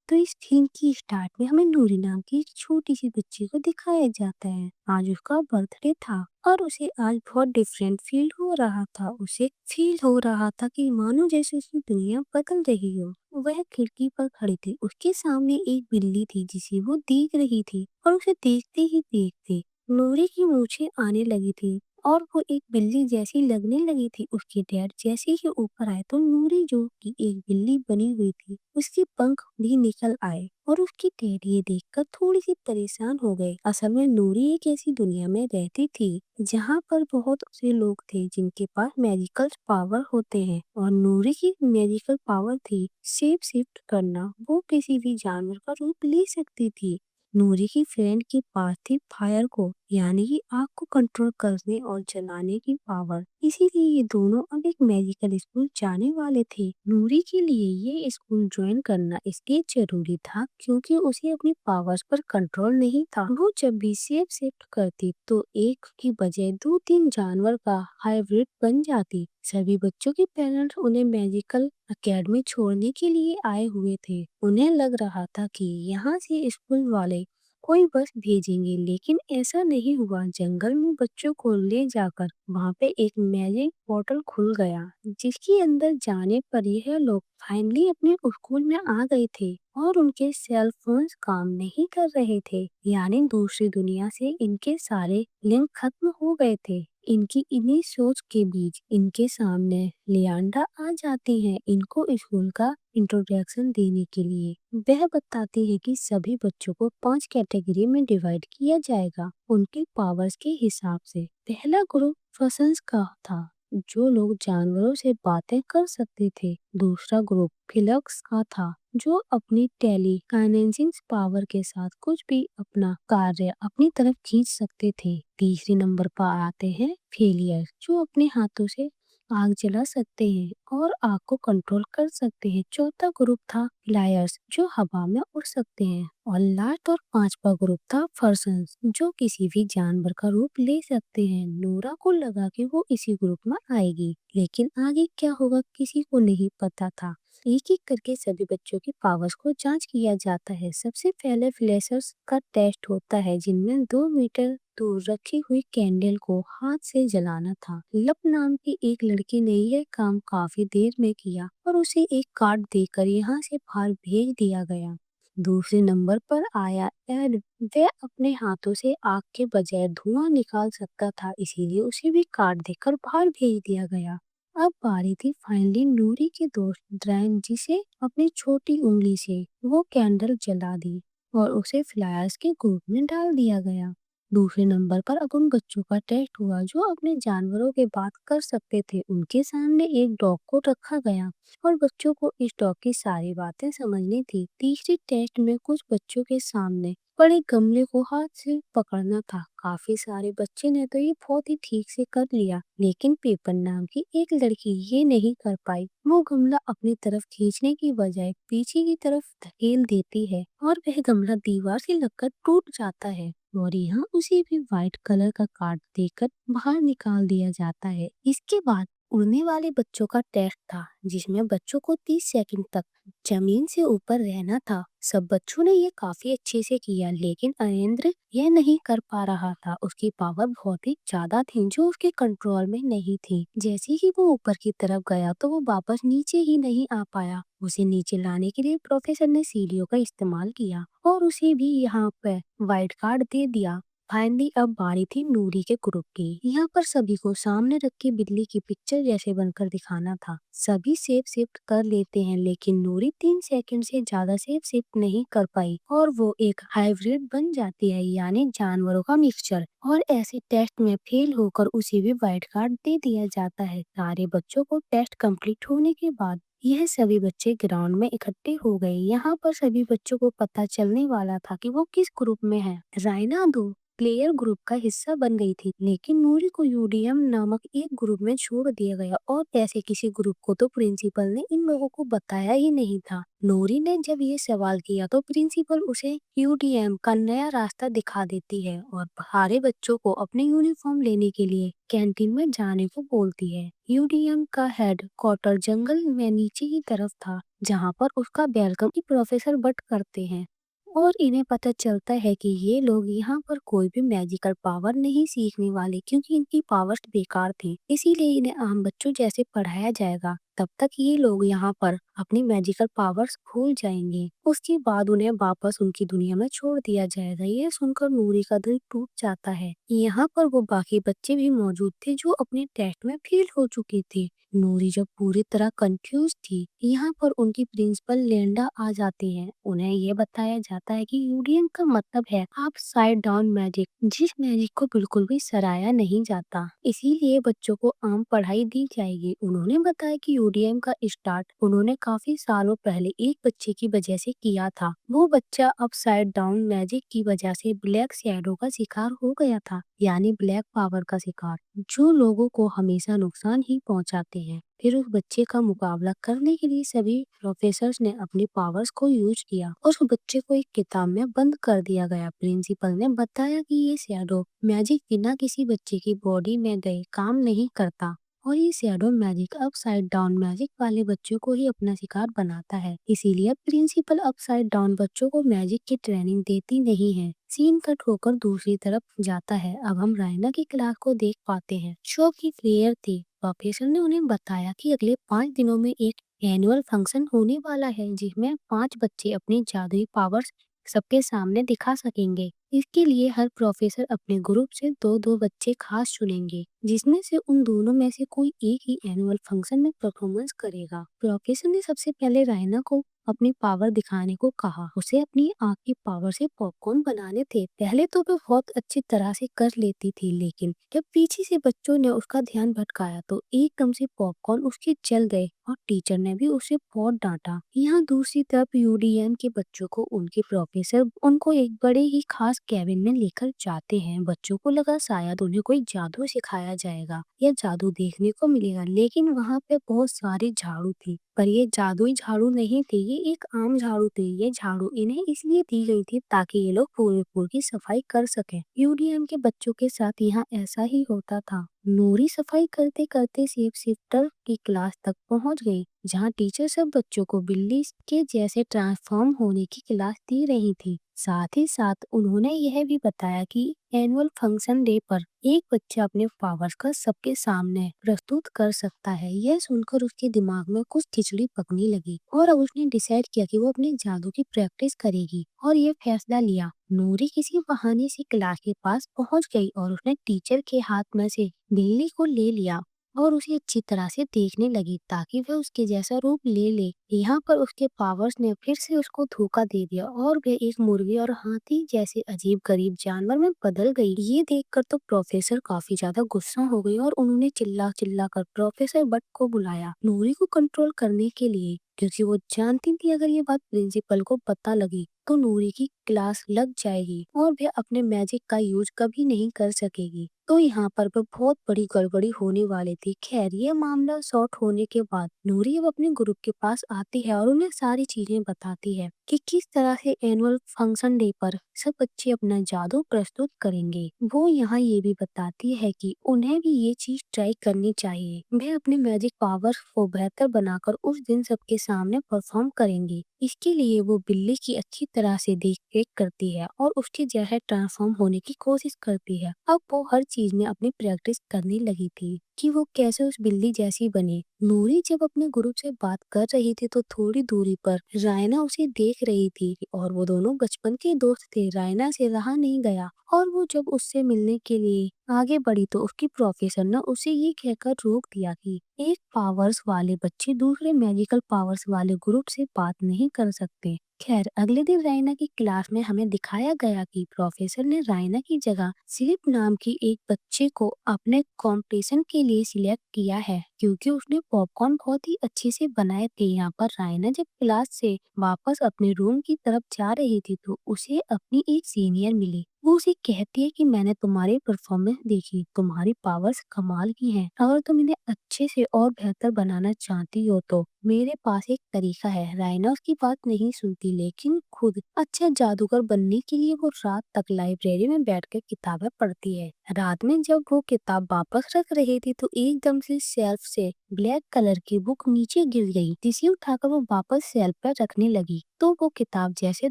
तो इस फिल्म की स्टार्ट में हमें नूरी नाम की एक छोटी सी बच्ची को दिखाया जाता है। आज उसका बर्थडे था और उसे आज बहुत डिफरेंट फील हो रहा था। उसे फील हो रहा था कि मानो जैसे उसकी दुनिया बदल रही हो। वह खिड़की पर खड़ी थी। उसके सामने एक बिल्ली थी जिसे वो देख रही थी और उसे देखते ही देखते नूरी की मूछें आने लगी थी और वो एक बिल्ली जैसी लगने लगी थी। उसके डैड जैसे ही ऊपर आए तो नूरी जो कि एक बिल्ली बनी हुई थी उसके पंख भी निकल आए और उसकी डैड ये देखकर थोड़ी सी परेशान हो गए। असल में नूरी एक ऐसी दुनिया में रहती थी जहाँ पर बहुत से लोग थे जिनके पास मैजिकल पावर होते हैं और नूरी की मैजिकल पावर थी शेप शिफ्ट करना। वो किसी भी जानवर का रूप ले सकती थी। नूरी की फ्रेंड के पास थी फायर को यानी कि आग को कंट्रोल करने और जलाने की पावर। इसीलिए ये दोनों अब एक मैजिकल स्कूल जाने वाले थे। नूरी के लिए ये स्कूल ज्वाइन करना इसलिए जरूरी था क्योंकि उसे अपनी पावर्स पर कंट्रोल नहीं था। वो जब भी शेप शिफ्ट करती तो एक की बजाय दो तीन जानवर का हाइब्रिड बन जाती। सभी बच्चों के पेरेंट्स उन्हें मैजिकल अकेडमी छोड़ने के लिए आए हुए थे। उन्हें लग रहा था कि यहाँ से स्कूल वाले कोई बस भेजेंगे, लेकिन ऐसा नहीं हुआ। जंगल में बच्चों को ले जाकर वहाँ पे एक मैजिक पोर्टल खुल गया जिसके अंदर जाने पर यह लोग फाइनली अपने स्कूल में आ गए थे और उनके सेल फोन्स काम नहीं कर रहे थे। यानी दूसरी दुनिया से इनके सारे लिंक खत्म हो गए थे। इनकी इन्हीं सोच के बीच इनके सामने लियांडा आ जाती है इनको स्कूल का इंट्रोडक्शन देने के लिए। वह बताती है कि सभी बच्चों को 5 कैटेगरी में डिवाइड किया जाएगा उनके पावर्स के हिसाब से। पहला ग्रुप पर्सन्स का था जो लोग जानवरों से बातें कर सकते थे। दूसरा ग्रुप फिलक्स का था जो अपनी टेलीकाइनेसिस पावर के साथ कुछ भी अपना कार्य अपनी तरफ खींच सकते थे। तीसरे नंबर पर आते हैं फेलियर जो अपने हाथों से आग जला सकते हैं और आग को कंट्रोल कर सकते हैं। चौथा ग्रुप था फ्लायर्स जो हवा में उड़ सकते हैं और लास्ट और पांचवा ग्रुप था पर्सन्स जो किसी भी जानवर का रूप ले सकते हैं। नोरा को लगा कि वो इसी ग्रुप में आएगी, लेकिन आगे क्या होगा किसी को नहीं पता था। एक एक करके सभी बच्चों की पावर्स को जांच किया जाता है। सबसे पहले फ्लैशर्स का टेस्ट होता है जिनमें 2 मीटर दूर रखी हुई कैंडल को हाथ से जलाना था। लप नाम की एक लड़की ने यह काम काफी देर में किया और उसे एक कार्ड देकर यहाँ से बाहर भेज दिया गया। दूसरे नंबर पर आया एड। वह अपने हाथों से आग के बजाय धुआं निकाल सकता था, इसीलिए उसे भी कार्ड देकर बाहर भेज दिया गया। अब बारी थी फाइनली नूरी के दोस्त ड्रैन जिसे अपनी छोटी उंगली से वो कैंडल जला दी और उसे फ्लायर्स के ग्रुप में डाल दिया गया। दूसरे नंबर पर अब उन बच्चों का टेस्ट हुआ जो अपने जानवरों के बात कर सकते थे। उनके सामने एक डॉग को रखा गया और बच्चों को इस डॉग की सारी बातें समझनी थी। तीसरे टेस्ट में कुछ बच्चों के सामने बड़े गमले को हाथ से पकड़ना था। काफी सारे बच्चे ने तो ये बहुत ही ठीक से कर लिया, लेकिन पेपर नाम की एक लड़की ये नहीं कर पाई। वो गमला अपनी तरफ खींचने की बजाय पीछे की तरफ धकेल देती है और वह गमला दीवार से लगकर टूट जाता है और यहाँ उसे भी व्हाइट कलर का कार्ड देकर बाहर निकाल दिया जाता है। इसके बाद उड़ने वाले बच्चों का टेस्ट था जिसमें बच्चों को 30 सेकंड तक जमीन से ऊपर रहना था। सब बच्चों ने ये काफी अच्छे से किया, लेकिन अरेंद्र यह नहीं कर पा रहा था। उसकी पावर बहुत ही ज्यादा थी जो उसके कंट्रोल में नहीं थी। जैसे ही वो ऊपर की तरफ गया तो वो वापस नीचे ही नहीं आ पाया। उसे नीचे लाने के लिए प्रोफेसर ने सीढ़ियों का इस्तेमाल किया और उसे भी यहाँ पे वाइट कार्ड दे दिया। फाइनली अब बारी थी नूरी के ग्रुप की। यहाँ पर सभी को सामने रख के बिल्ली की पिक्चर जैसे बनकर दिखाना था। सभी शेप शिफ्ट कर लेते हैं, लेकिन नूरी 3 सेकंड से ज्यादा शेप शिफ्ट नहीं कर पाई और वो एक हाइब्रिड बन जाती है यानी जानवरों का मिक्सचर। और ऐसे टेस्ट में फेल होकर उसे भी व्हाइट कार्ड दे दिया जाता है। सारे बच्चों को टेस्ट कंप्लीट होने के बाद यह सभी बच्चे ग्राउंड में इकट्ठे हो गए। यहाँ पर सभी बच्चों को पता चलने वाला था कि वो किस ग्रुप में है। रायना दो प्लेयर ग्रुप का हिस्सा बन गई थी, लेकिन नूरी को यूडीएम नामक एक ग्रुप में छोड़ दिया गया और ऐसे किसी ग्रुप को तो प्रिंसिपल ने इन लोगों को बताया ही नहीं था। नूरी ने जब ये सवाल किया तो प्रिंसिपल उसे यूडीएम का नया रास्ता दिखा देती है और सारे बच्चों को अपने यूनिफॉर्म लेने के लिए कैंटीन में जाने को बोलती है। यूडीएम का हेड क्वार्टर जंगल में नीचे की तरफ था, जहाँ पर उसका वेलकम प्रोफेसर बट करते हैं और इन्हें पता चलता है कि ये लोग यहाँ पर कोई भी मैजिकल पावर नहीं सीखने वाले, क्योंकि इनकी पावर्स बेकार थी, इसीलिए इन्हें आम बच्चों जैसे पढ़ाया जाएगा। तब तक ये लोग यहाँ पर अपनी मैजिकल पावर्स भूल जाएंगे। उसके बाद उन्हें वापस उनकी दुनिया में छोड़ दिया जाएगा। यह सुनकर नूरी का दिल टूट जाता है। यहाँ पर वो बाकी बच्चे भी मौजूद थे जो अपने टेस्ट में फेल हो चुके थे। नूरी जब पूरी तरह कंफ्यूज थी, यहाँ पर उनकी प्रिंसिपल लेंडा आ जाती है। उन्हें ये बताया जाता है कि यूडीएम का मतलब है अपसाइड डाउन मैजिक, जिस मैजिक को बिल्कुल भी सराहा नहीं जाता, इसीलिए बच्चों को आम पढ़ाई दी जाएगी। उन्होंने बताया कि यूडीएम का स्टार्ट उन्होंने काफी सालों पहले एक बच्चे की वजह से किया था। वो बच्चा अपसाइड डाउन मैजिक की वजह से ब्लैक शैडो का शिकार हो गया था, यानी ब्लैक पावर का शिकार, जो लोगों को हमेशा नुकसान ही पहुंचाते हैं। फिर उस बच्चे का मुकाबला करने के लिए सभी प्रोफेसर्स ने अपनी पावर्स को यूज किया और उस बच्चे को एक किताब में बंद कर दिया गया। प्रिंसिपल ने बताया कि ये शैडो मैजिक बिना किसी बच्चे की बॉडी में गए काम नहीं करता और ये shadow magic upside down magic वाले बच्चों को ही अपना शिकार बनाता है। इसीलिए प्रिंसिपल अपसाइड डाउन बच्चों को मैजिक की ट्रेनिंग देती नहीं है। सीन कट होकर दूसरी तरफ जाता है। अब हम रायना की क्लास को देख पाते हैं, जो की प्लेयर थी। प्रोफेसर ने उन्हें बताया कि अगले 5 दिनों में एक एनुअल फंक्शन होने वाला है, जिसमें 5 बच्चे अपनी जादुई पावर्स सबके सामने दिखा सकेंगे। इसके लिए हर प्रोफेसर अपने ग्रुप से दो दो बच्चे खास चुनेंगे, जिसमें से उन दोनों में से कोई एक ही एनुअल फंक्शन में परफॉर्मेंस करेगा। प्रोफेसर ने सबसे पहले रायना को अपनी पावर दिखाने को कहा। उसे अपनी आँख की पावर से पॉपकॉर्न बनाने थे। पहले तो वो बहुत अच्छी तरह से कर लेती थी, लेकिन जब पीछे से बच्चों ने उसका ध्यान भटकाया तो एकदम से पॉपकॉर्न उसके जल गए और टीचर ने भी उसे बहुत डांटा। यहाँ दूसरी तरफ यूडीएम के बच्चों को उनके प्रोफेसर उनको एक बड़े ही खास कैबिन में लेकर जाते हैं। बच्चों को लगा शायद उन्हें कोई जादू सिखाया जाएगा या जादू देखने को मिलेगा, लेकिन वहाँ पे बहुत सारी झाड़ू थी, पर ये जादुई झाड़ू नहीं थी, ये एक आम झाड़ू थी। ये झाड़ू इन्हें इसलिए दी गई थी ताकि ये लोग पूरे पूर की सफाई कर सकें। यूडीएम के बच्चों के साथ यहाँ ऐसा ही होता था। नूरी सफाई करते करते शेप शिफ्टर की क्लास तक पहुंच गई, जहां टीचर सब बच्चों को बिल्ली के जैसे ट्रांसफॉर्म होने की क्लास दे रही थी। साथ ही साथ उन्होंने यह भी बताया कि एनुअल फंक्शन डे पर एक बच्चा अपने पावर्स का सबके सामने प्रस्तुत कर सकता है। यह सुनकर उसके दिमाग में कुछ खिचड़ी पकने लगी और अब उसने डिसाइड किया कि वो अपने जादू की प्रैक्टिस करेगी और ये फैसला लिया। नूरी किसी बहाने से क्लास के पास पहुंच गई और उसने टीचर के हाथ में से बिल्ली को ले लिया और उसे अच्छी तरह से देखने लगी ताकि वह उसके जैसा रूप ले ले। यहाँ पर उसके पावर्स ने फिर से उसको धोखा दे दिया और वह एक मुर्गी और हाथी जैसे अजीब गरीब जानवर में बदल गई। ये देखकर तो प्रोफेसर काफी ज्यादा गुस्सा हो गई और उन्होंने चिल्ला चिल्ला कर प्रोफेसर बट को बुलाया नूरी को कंट्रोल करने के लिए, क्योंकि वो जानती थी अगर ये बात प्रिंसिपल को पता लगी तो नूरी की क्लास लग जाएगी और वह अपने मैजिक का यूज कभी नहीं कर सकेगी। तो यहाँ पर वह बहुत बड़ी गड़बड़ी होने वाली थी। खैर, ये मामला सॉर्ट होने के बाद नूरी अब अपने ग्रुप के पास आती है और उन्हें सारी चीजें बताती है कि किस तरह से एनुअल फंक्शन डे पर सब बच्चे अपना जादू प्रस्तुत करेंगे। वो यहाँ ये भी बताती है कि उन्हें भी ये चीज ट्राई करनी चाहिए। वह अपने मैजिक पावर को बेहतर बनाकर उस दिन सबके सामने परफॉर्म करेंगी। इसके लिए वो बिल्ली की अच्छी तरह से देख रेख करती है और उसके जैसा ट्रांसफॉर्म होने की कोशिश करती है। अब वो हर चीज में अपनी प्रैक्टिस करने लगी थी कि वो कैसे उस बिल्ली जैसी बने। नूरी जब अपने ग्रुप से बात कर रही थी तो थोड़ी दूरी पर रायना उसे देख रही थी और वो दोनों बचपन के दोस्त थे। रायना से रहा नहीं गया और वो जब उससे मिलने के लिए आगे बढ़ी तो उसकी प्रोफेसर ने उसे ये कहकर रोक दिया कि एक पावर्स वाले बच्चे दूसरे मैजिकल पावर्स वाले ग्रुप से बात नहीं कर सकते। खैर, अगले दिन रायना की क्लास में हमें दिखाया गया कि प्रोफेसर ने रायना की जगह स्लिप नाम की एक बच्चे को अपने कंपटीशन के लिए सिलेक्ट किया है। क्योंकि उसने पॉपकॉर्न बहुत ही अच्छे से बनाए थे। यहाँ पर रायना जब क्लास से वापस अपने रूम की तरफ जा रही थी तो उसे अपनी एक सीनियर मिली। वो उसे कहती है कि मैंने तुम्हारी परफॉर्मेंस देखी, तुम्हारी पावर्स कमाल की हैं। अगर तुम इन्हें अच्छे से और बेहतर बनाना चाहती हो तो मेरे पास एक तरीका है। रायना उसकी बात नहीं सुनती, लेकिन खुद अच्छा जादूगर बनने के लिए वो रात तक लाइब्रेरी में बैठकर किताबें पढ़ती है। रात में जब वो किताब वापस रख रही थी तो एकदम से शेल्फ से ब्लैक कलर की बुक नीचे गिर गई, जिसे उठाकर वो वापस शेल्फ पर रखने लगी तो वो किताब जैसे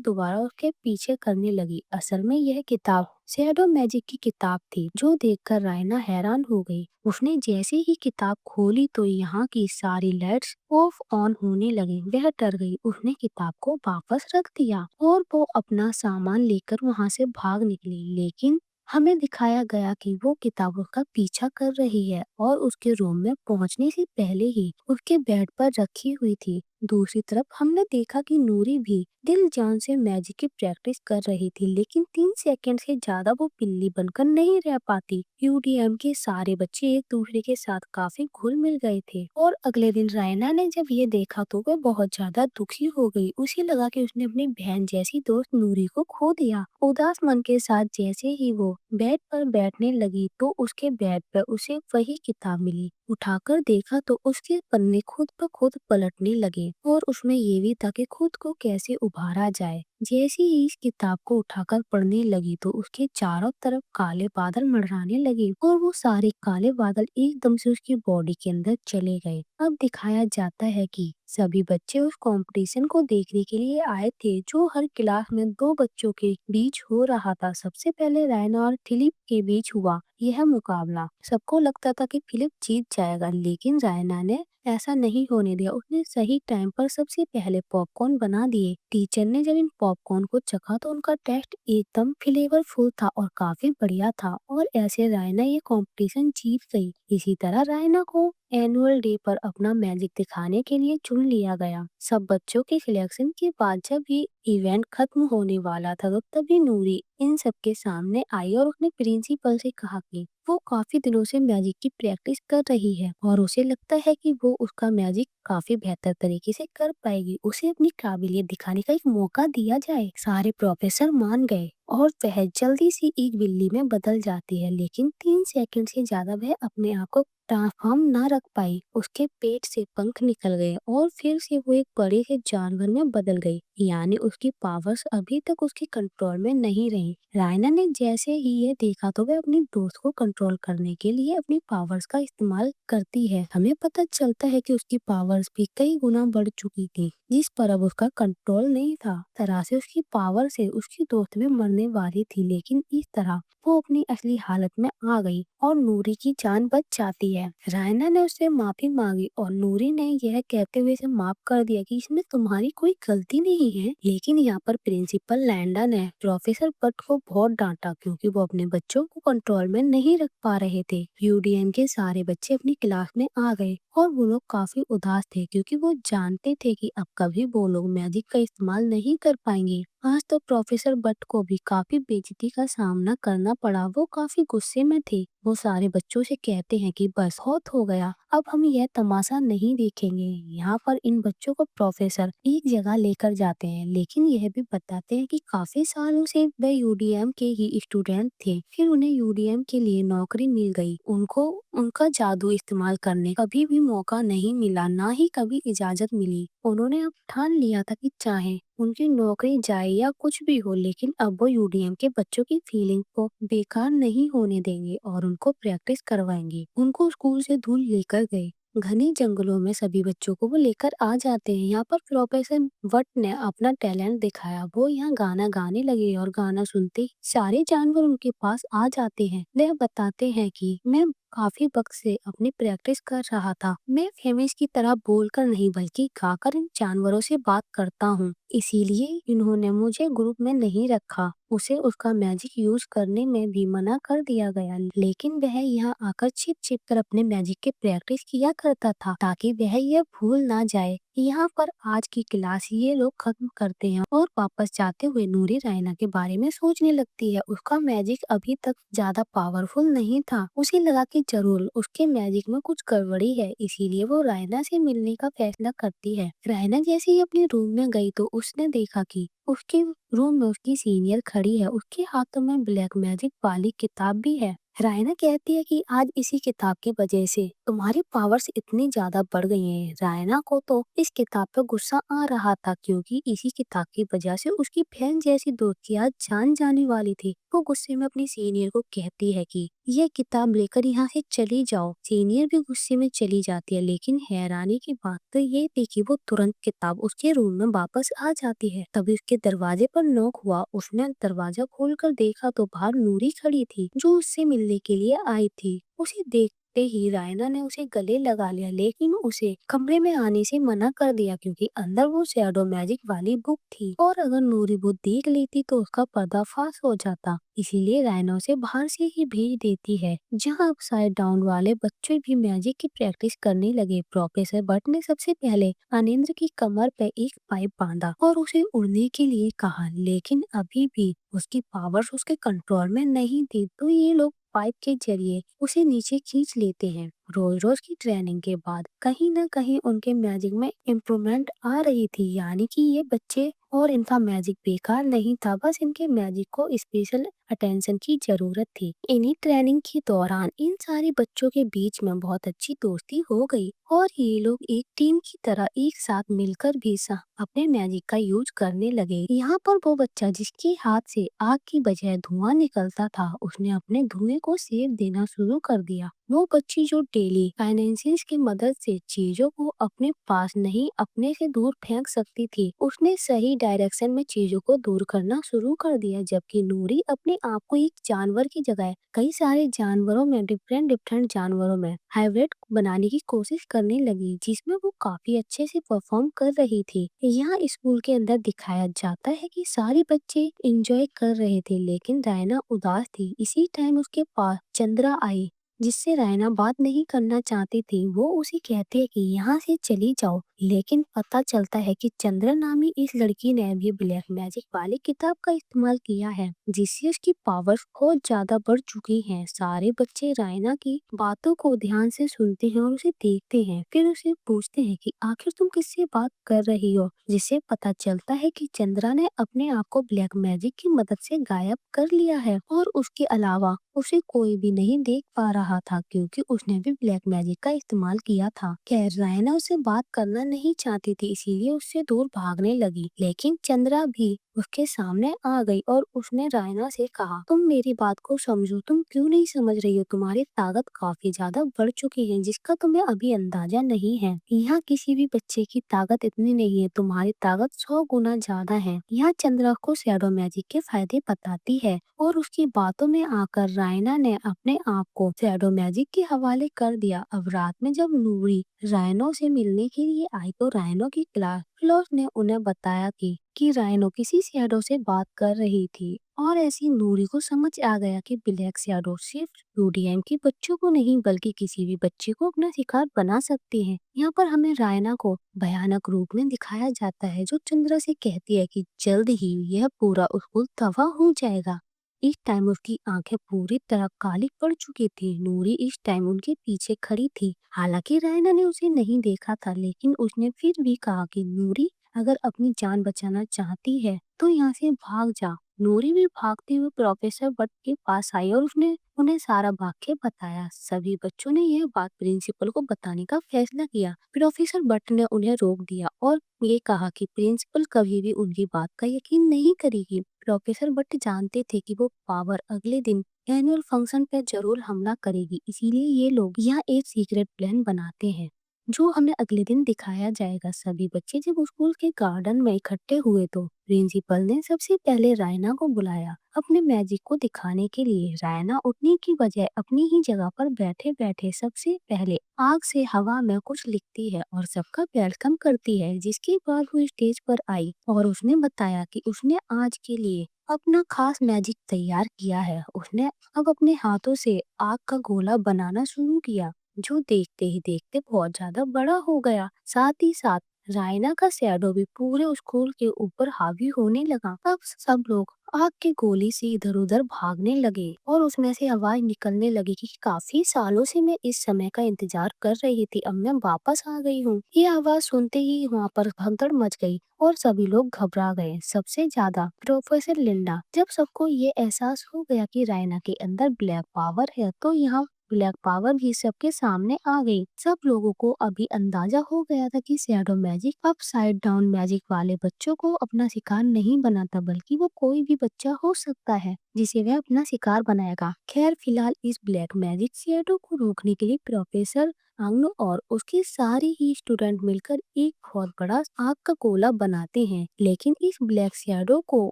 दोबारा उसके पीछे करने लगी। असल में यह किताब शैडो मैजिक की किताब थी, जो देखकर रायना हैरान हो गई। उसने जैसे ही किताब खोली तो यहाँ की सारी लाइट्स ऑफ ऑन होने लगी। वह डर गई। उसने किताब को वापस रख दिया और वो अपना सामान लेकर वहां से भाग निकली, लेकिन हमें दिखाया गया कि वो किताबों का पीछा कर रही है और उसके रूम में पहुंचने से पहले ही उसके बेड पर रखी हुई थी। दूसरी तरफ हमने देखा कि नूरी भी दिल जान से मैजिक की प्रैक्टिस कर रही थी, लेकिन 3 सेकंड से ज्यादा वो बिल्ली बनकर नहीं रह पाती। यूडीएम के सारे बच्चे एक दूसरे के साथ काफी घुल मिल गए थे और अगले दिन रायना ने जब ये देखा तो वह बहुत ज्यादा दुखी हो गई। उसे लगा कि उसने अपनी बहन जैसी दोस्त नूरी को खो दिया। उदास मन के साथ जैसे ही वो बेड पर बैठने लगी तो उसके बेड पर उसे वही किताब मिली। उठाकर देखा तो उसके पन्ने खुद ब खुद पलटने लगे और उसमें ये भी था कि खुद को कैसे उभारा जाए। जैसे ही इस किताब को उठाकर पढ़ने लगी तो उसके चारों तरफ काले बादल मंडराने लगे और वो सारे काले बादल एकदम से उसकी बॉडी के अंदर चले गए। अब दिखाया जाता है कि सभी बच्चे उस कंपटीशन को देखने के लिए आए थे, जो हर क्लास में दो बच्चों के बीच हो रहा था। सबसे पहले रायना और फिलिप के बीच हुआ यह मुकाबला। सबको लगता था कि फिलिप जीत जाएगा, लेकिन रायना ने ऐसा नहीं होने दिया। उसने सही टाइम पर सबसे पहले पॉपकॉर्न बना दिए। टीचर ने जब इन पॉपकॉर्न को चखा तो उनका टेस्ट एकदम फ्लेवरफुल था और काफी बढ़िया था और ऐसे रायना ये कंपटीशन जीत गई। इसी तरह रायना को एनुअल डे पर अपना मैजिक दिखाने के लिए चुन लिया गया। सब बच्चों के सिलेक्शन के बाद जब ये इवेंट खत्म होने वाला था तो तभी नूरी इन सब के सामने आई और उसने प्रिंसिपल से कहा कि वो काफी दिनों से मैजिक की प्रैक्टिस कर रही है और उसे लगता है कि वो उसका मैजिक काफी बेहतर तरीके से कर पाएगी। उसे अपनी काबिलियत दिखाने का एक मौका दिया जाए। सारे प्रोफेसर मान गए और वह जल्दी से एक बिल्ली में बदल जाती है, लेकिन 3 सेकंड से ज्यादा वह अपने आप को ट्रांसफॉर्म ना रख पाई। उसके पेट से पंख निकल गए और फिर से वो एक बड़े से जानवर में बदल गई, यानी उसकी पावर्स अभी तक उसके कंट्रोल में नहीं रही। रायना ने जैसे ही ये देखा तो वह अपनी दोस्त को कंट्रोल करने के लिए अपनी पावर्स का इस्तेमाल करती है। हमें पता चलता है कि उसकी पावर्स भी कई गुना बढ़ चुकी थी, जिस पर अब उसका कंट्रोल नहीं था। तरह से उसकी पावर से उसकी दोस्त भी मरने वाली थी, लेकिन इस तरह वो अपनी असली हालत में आ गई और नूरी की जान बच जाती है। रायना ने उससे माफी मांगी और नूरी ने यह कहते हुए इसे माफ कर दिया कि इसमें तुम्हारी कोई गलती नहीं है। लेकिन यहाँ पर प्रिंसिपल लैंडा ने प्रोफेसर बट को बहुत डांटा, क्योंकि वो अपने बच्चों को कंट्रोल में नहीं रख पा रहे थे। यूडीएम के सारे बच्चे अपनी क्लास में आ गए और वो लोग काफी उदास थे, क्योंकि वो जानते थे कि अब कभी वो लोग मैजिक का इस्तेमाल नहीं कर पाएंगे। आज तो प्रोफेसर बट को भी काफी बेइज्जती का सामना करना पड़ा। वो काफी गुस्से में थे। वो सारे बच्चों से कहते हैं कि बस बहुत हो गया, अब हम यह तमाशा नहीं देखेंगे। यहाँ पर इन बच्चों को प्रोफेसर एक जगह लेकर जाते हैं, लेकिन यह भी बताते हैं कि काफी सालों से वे यूडीएम के ही स्टूडेंट थे। फिर उन्हें यूडीएम के लिए नौकरी मिल गई। उनको उनका जादू इस्तेमाल करने का कभी भी मौका नहीं मिला, ना ही कभी इजाजत मिली। उन्होंने अब ठान लिया था कि चाहे उनकी नौकरी जाए या कुछ भी हो, लेकिन अब वो यूडीएम के बच्चों की फीलिंग को बेकार नहीं होने देंगे और उनको प्रैक्टिस करवाएंगे। उनको स्कूल से दूर लेकर गए। घने जंगलों में सभी बच्चों को वो लेकर आ जाते हैं। यहाँ पर प्रोफेसर वट ने अपना टैलेंट दिखाया। वो यहाँ गाना गाने लगे और गाना सुनते ही सारे जानवर उनके पास आ जाते हैं। वह बताते हैं कि मैं काफी वक्त से अपनी प्रैक्टिस कर रहा था। मैं फेमिस की तरह बोलकर नहीं बल्कि गाकर इन जानवरों से बात करता हूँ, इसीलिए इन्होंने मुझे ग्रुप में नहीं रखा। उसे उसका मैजिक यूज करने में भी मना कर दिया गया, लेकिन वह यहाँ आकर छिप छिप कर अपने मैजिक की प्रैक्टिस किया करता था, ताकि वह यह भूल ना जाए यहाँ पर आज की क्लास ये लोग खत्म करते हैं और वापस जाते हुए नूरी रायना के बारे में सोचने लगती है। उसका मैजिक अभी तक ज्यादा पावरफुल नहीं था। उसे लगा कि जरूर उसके मैजिक में कुछ गड़बड़ी है, इसीलिए वो रायना से मिलने का फैसला करती है। रायना जैसे ही अपने रूम में गई तो उसने देखा कि उसके रूम में उसकी सीनियर खड़ी है। उसके हाथों में ब्लैक मैजिक वाली किताब भी है। रायना कहती है कि आज इसी किताब की वजह से तुम्हारी पावर्स इतनी ज्यादा बढ़ गई हैं। रायना को तो इस किताब पर गुस्सा आ रहा था, क्योंकि इसी किताब की वजह से उसकी बहन जैसी दोस्ती आज जान जाने वाली थी। वो गुस्से में अपनी सीनियर को कहती है कि ये किताब लेकर यहाँ से चली जाओ। सीनियर भी गुस्से में चली जाती है, लेकिन हैरानी की बात तो ये थी कि वो तुरंत किताब उसके रूम में वापस आ जाती है। तभी उसके दरवाजे पर नॉक हुआ। उसने दरवाजा खोलकर देखा तो बाहर नूरी खड़ी थी, जो उससे मिलने के लिए आई थी। उसे देखते ही रायना ने उसे गले लगा लिया, लेकिन उसे कमरे में आने से मना कर दिया, क्योंकि अंदर वो शैडो मैजिक वाली बुक थी और अगर नूरी वो देख लेती तो उसका पर्दाफाश हो जाता। इसीलिए रायना उसे बाहर से ही भेज देती है, जहाँ अपसाइड डाउन वाले बच्चे भी मैजिक की प्रैक्टिस करने लगे। प्रोफेसर भट्ट ने सबसे पहले अनिंद्र की कमर पे एक पाइप बांधा और उसे उड़ने के लिए कहा, लेकिन अभी भी उसकी पावर्स उसके कंट्रोल में नहीं थी। तो ये लोग पाइप के जरिए उसे नीचे खींच लेते हैं। रोज रोज की ट्रेनिंग के बाद कहीं न कहीं उनके मैजिक में इम्प्रूवमेंट आ रही थी, यानी कि ये बच्चे और इनका मैजिक बेकार नहीं था, बस इनके मैजिक को स्पेशल अटेंशन की जरूरत थी। इन्हीं ट्रेनिंग के दौरान इन सारे बच्चों के बीच में बहुत अच्छी दोस्ती हो गई और ये लोग एक टीम की तरह एक साथ मिलकर भी अपने मैजिक का यूज करने लगे। यहाँ पर वो बच्चा जिसके हाथ से आग की बजाय धुआं निकलता था, उसने अपने धुएं को सेफ देना शुरू कर दिया। वो बच्ची जो डेली फाइनेंसिस की मदद से चीजों को अपने पास नहीं अपने से दूर फेंक सकती थी, उसने सही डायरेक्शन में चीजों को दूर करना शुरू कर दिया। जबकि नूरी अपने आप को एक जानवर की जगह कई सारे जानवरों में डिफरेंट डिफरेंट जानवरों में हाइब्रिड बनाने की कोशिश करने लगी, जिसमें वो काफी अच्छे से परफॉर्म कर रही थी। यहाँ स्कूल के अंदर दिखाया जाता है कि सारे बच्चे एंजॉय कर रहे थे, लेकिन रायना उदास थी। इसी टाइम उसके पास चंद्रा आई, जिससे रायना बात नहीं करना चाहती थी। वो उसे कहती है कि यहाँ से चली जाओ, लेकिन पता चलता है कि चंद्रा नामी इस लड़की ने भी ब्लैक मैजिक वाली किताब का इस्तेमाल किया है, जिससे उसकी पावर्स बहुत ज्यादा बढ़ चुकी हैं। सारे बच्चे रायना की बातों को ध्यान से सुनते हैं और उसे देखते हैं, फिर उसे पूछते हैं कि आखिर तुम किससे बात कर रही हो, जिससे पता चलता है कि चंद्रा ने अपने आप को ब्लैक मैजिक की मदद से गायब कर लिया है और उसके अलावा उसे कोई भी नहीं देख पा रहा था, क्योंकि उसने भी ब्लैक मैजिक का इस्तेमाल किया था। खैर रायना उससे बात करना नहीं चाहती थी, इसीलिए उससे दूर भागने लगी, लेकिन चंद्रा भी उसके सामने आ गई और उसने रायना से कहा, तुम मेरी बात को समझो, तुम क्यों नहीं समझ रही हो? तुम्हारी ताकत काफी ज्यादा बढ़ चुकी है, जिसका तुम्हें अभी अंदाजा नहीं है। यहाँ किसी भी बच्चे की ताकत इतनी नहीं है, तुम्हारी ताकत 100 गुना ज्यादा है। यहाँ चंद्रा को शैडो मैजिक के फायदे बताती है और उसकी बातों में आकर रायना ने अपने आप को शैडो मैजिक के हवाले कर दिया। अब रात में जब नूरी रायनो से मिलने के लिए आई तो रायनो की क्लास फ्लोर ने उन्हें बताया कि रायनो किसी शैडो से बात कर रही थी और ऐसी नूरी को समझ आ गया कि ब्लैक शैडो सिर्फ यूडीएम के बच्चों को नहीं बल्कि किसी भी बच्चे को अपना शिकार बना सकते हैं। यहाँ पर हमें रायना को भयानक रूप में दिखाया जाता है, जो चंद्रा से कहती है कि जल्द ही यह पूरा स्कूल तबाह हो जाएगा। इस टाइम उसकी आंखें पूरी तरह काली पड़ चुकी थी। नूरी इस टाइम उनके पीछे खड़ी थी। हालांकि रायना ने उसे नहीं देखा था, लेकिन उसने फिर भी कहा कि नूरी अगर अपनी जान बचाना चाहती है तो यहाँ से भाग जा। नूरी भी भागते हुए प्रोफेसर भट्ट के पास आई और उसने उन्हें सारा वाक्य बताया। सभी बच्चों ने यह बात प्रिंसिपल को बताने का फैसला किया। प्रोफेसर भट्ट ने उन्हें रोक दिया और ये कहा कि प्रिंसिपल कभी भी उनकी बात का यकीन नहीं करेगी। प्रोफेसर भट्ट जानते थे कि वो पावर अगले दिन एनुअल फंक्शन पर जरूर हमला करेगी, इसीलिए ये लोग यहाँ एक सीक्रेट प्लान बनाते हैं, जो हमें अगले दिन दिखाया जाएगा। सभी बच्चे जब स्कूल के गार्डन में इकट्ठे हुए तो प्रिंसिपल ने सबसे पहले रायना को बुलाया अपने मैजिक को दिखाने के लिए। रायना उठने की बजाय अपनी ही जगह पर बैठे बैठे सबसे पहले आग से हवा में कुछ लिखती है और सबका वेलकम करती है। जिसके बाद वो स्टेज पर आई और उसने बताया कि उसने आज के लिए अपना खास मैजिक तैयार किया है। उसने अब अपने हाथों से आग का गोला बनाना शुरू किया, जो देखते ही देखते बहुत ज्यादा बड़ा हो गया। साथ ही साथ रायना का शैडो भी पूरे स्कूल के ऊपर हावी होने लगा। अब सब लोग आग की गोली से इधर उधर भागने लगे और उसमें से आवाज निकलने लगी कि काफी सालों से मैं इस समय का इंतजार कर रही थी, अब मैं वापस आ गई हूँ। ये आवाज सुनते ही वहाँ पर भगदड़ मच गई और सभी लोग घबरा गए, सबसे ज्यादा प्रोफेसर लिंडा। जब सबको ये एहसास हो गया कि रायना के अंदर ब्लैक पावर है तो यहाँ ब्लैक पावर भी सबके सामने आ गई। सब लोगों को अभी अंदाजा हो गया था कि shadow magic upside down magic वाले बच्चों को अपना शिकार नहीं बनाता, बल्कि वो कोई भी बच्चा हो सकता है जिसे वह अपना शिकार बनाएगा। खैर फिलहाल इस ब्लैक मैजिक शैडो को रोकने के लिए प्रोफेसर आंगनो और उसके सारे ही स्टूडेंट मिलकर एक बहुत बड़ा आग का गोला बनाते हैं, लेकिन इस ब्लैक शैडो को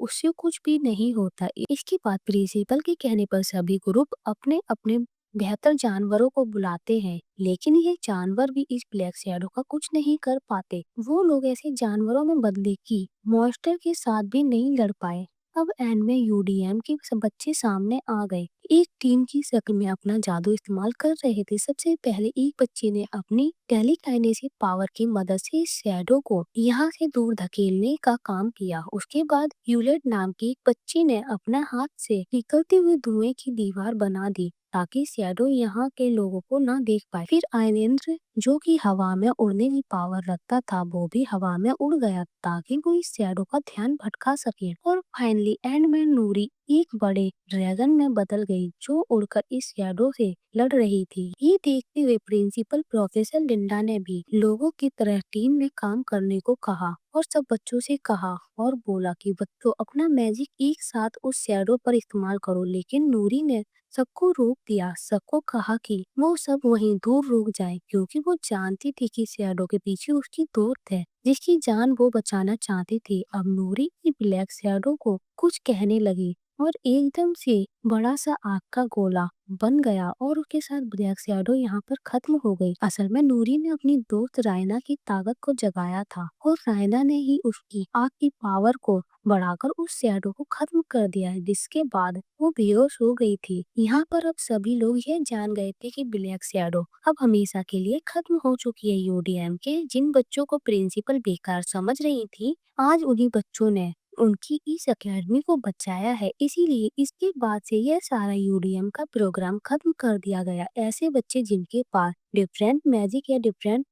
उससे कुछ भी नहीं होता। इसके बाद प्रिंसिपल के कहने पर सभी ग्रुप अपने अपने बेहतर जानवरों को बुलाते हैं, लेकिन ये जानवर भी इस ब्लैक शैडो का कुछ नहीं कर पाते। वो लोग ऐसे जानवरों में बदले की मॉन्स्टर के साथ भी नहीं लड़ पाए। अब एंड में यूडीएम के सब बच्चे सामने आ गए, एक टीम की शक्ल में अपना जादू इस्तेमाल कर रहे थे। सबसे पहले एक बच्चे ने अपनी टेलीकाइनेसिस पावर की मदद से इस शैडो को यहाँ से दूर धकेलने का काम किया। उसके बाद यूलेट नाम के एक बच्चे ने अपना हाथ से निकलते हुए धुएं की दीवार बना दी ताकि शैडो यहाँ के लोगों को ना देख पाए। फिर आयनेन्द्र जो कि हवा में उड़ने की पावर रखता था, वो भी हवा में उड़ गया ताकि वो इस शैडो का ध्यान भटका सके। और फाइनली एंड में नूरी एक बड़े ड्रैगन में बदल गई जो उड़कर इस शैडो से लड़ रही थी। ये देखते हुए प्रिंसिपल प्रोफेसर लिंडा ने भी लोगों की तरह टीम में काम करने को कहा और सब बच्चों से कहा और बोला कि बच्चों अपना मैजिक एक साथ उस शैडो पर इस्तेमाल करो। लेकिन नूरी ने सबको रोक दिया, सबको कहा कि वो सब वहीं दूर रुक जाए क्योंकि वो जानती थी कि शैडो के पीछे उसकी दोस्त है जिसकी जान वो बचाना चाहती थी। अब नूरी ब्लैक शैडो को कुछ कहने लगी और एकदम से बड़ा सा आग का गोला बन गया और उसके साथ ब्लैक शैडो यहाँ पर खत्म हो गई। असल में नूरी ने अपनी दोस्त रायना की ताकत को जगाया था और रायना ने ही उसकी आग की पावर को बढ़ाकर उस शैडो को खत्म कर दिया है, जिसके बाद वो बेहोश हो गई थी। यहाँ पर अब सभी लोग ये जान गए थे कि ब्लैक शैडो अब हमेशा के लिए खत्म हो चुकी है। यूडीएम के जिन बच्चों को प्रिंसिपल बेकार समझ रही थी, आज उन्हीं बच्चों ने उनकी इस अकेडमी को बचाया है। इसीलिए इसके बाद से यह सारा यूडीएम का प्रोग्राम खत्म कर दिया गया। ऐसे बच्चे जिनके पास डिफरेंट मैजिक या डिफरेंट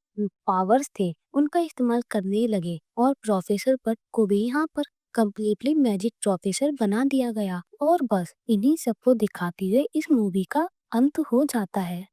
पावर्स थे उनका इस्तेमाल करने लगे और प्रोफेसर पट को भी यहाँ पर कम्प्लीटली मैजिक प्रोफेसर बना दिया गया। और बस इन्हीं सबको दिखाते हुए इस मूवी का अंत हो जाता है।